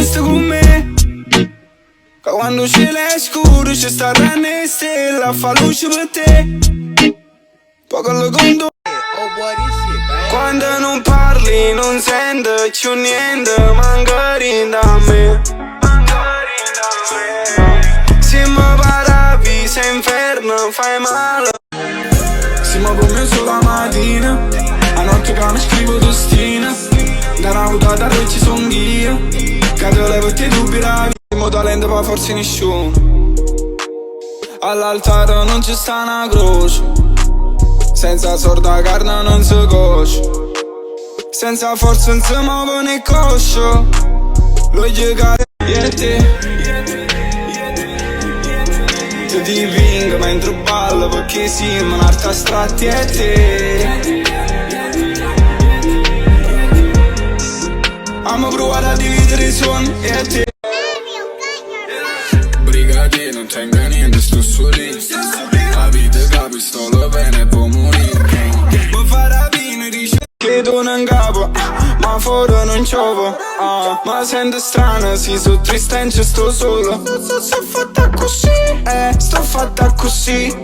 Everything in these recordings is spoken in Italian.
resti con me. Che quando cielo è scuro ci sta tranne stelle a fa luce per te. Poco lo conto. Quando non parli non sento più niente, magari da me. Se mi paravi sei inferno, fai male. Siamo come sulla mattina, a notte che mi scrivo destino. Da una votata dove ci sono io, che te levo ti dubbi la vita. In modo lento ma forse nessuno. All'altare non ci sta una croce, senza sorda carne non si cosce, senza forza non si muove né coscio. Lo giocare e te ti dipingo mentre ballo perché siamo un'arte astratti e te. Amo provare a dividere i suoni e te. Brigadier non tengo niente, sto su lì. La vita capi, sto lo bene e può morire. Mi fa rapire, dice che tu non capo, ma fuori non c'ovo. Ma sento strano, sì, su triste e sto solo. Sto fatta così, sto fatta così.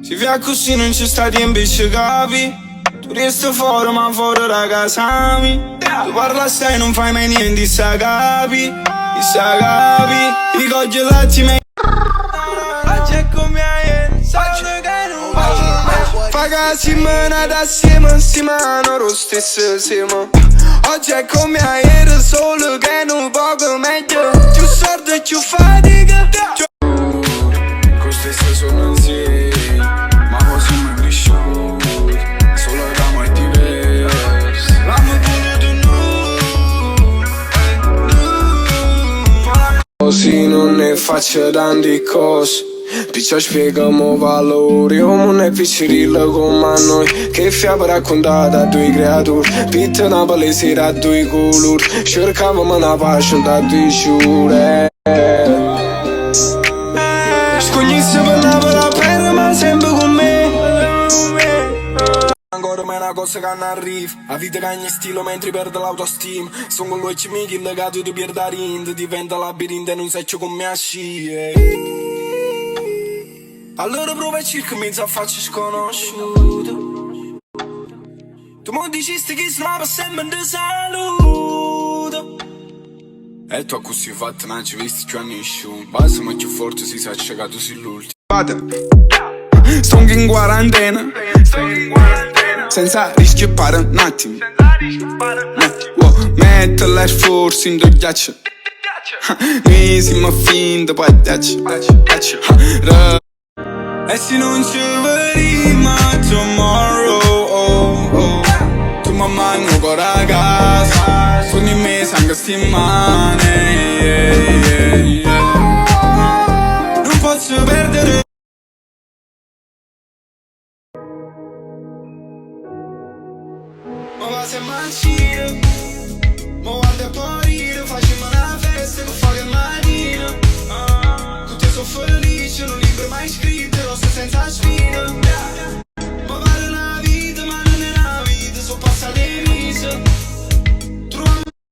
Si fa così non ci sta tempo ci capi. Tu resti fuori ma fuori da casa mi. Tu parla assai non fai mai niente, sa capi. Sa capi, i congelati me. Oggi come hai saggio che non va. Fa che si menata assieme, insieme a noi stesso siamo. Oggi è come ieri, solo che non poco meglio. Più sordo e più fatica. Con stesso sono insieme, ma così mi cresciuto. Solo l'amo è diverso. L'amo voluto noi. Così non ne faccio tanti cose. Perciò spieghiamo valori, non è piccirilla come noi. Che fia per raccontare a due creature, pitta una palesera a due colori. Cercavamo una pace da due giure. Scognisse per la terra ma sempre con me. Ancora mai una cosa che non arriva. La vita cagna stilo mentre perde l'autostima. Sono con lui e ci mi che legato ti perdi la rinda. Diventa labirinto e non sai ciò come a scie. Allora prova a cerca mezzo a faccia sconosciuta. Tu mi dicesti che stava sempre di saluto. E tu così fatto non ci visti più a nessuno. Basta ma più forte si sa che tu sei l'ultimo. Vada, sto in quarantena, senza rischiare un attimo. Metto l'air force in due ghiaccio. Noi siamo finti poi ghiaccio. E se non ci vediamo tomorrow, tu mi mandi ancora a casa. Sono in mezzo anche settimane, non posso perdere. Ma va se mangi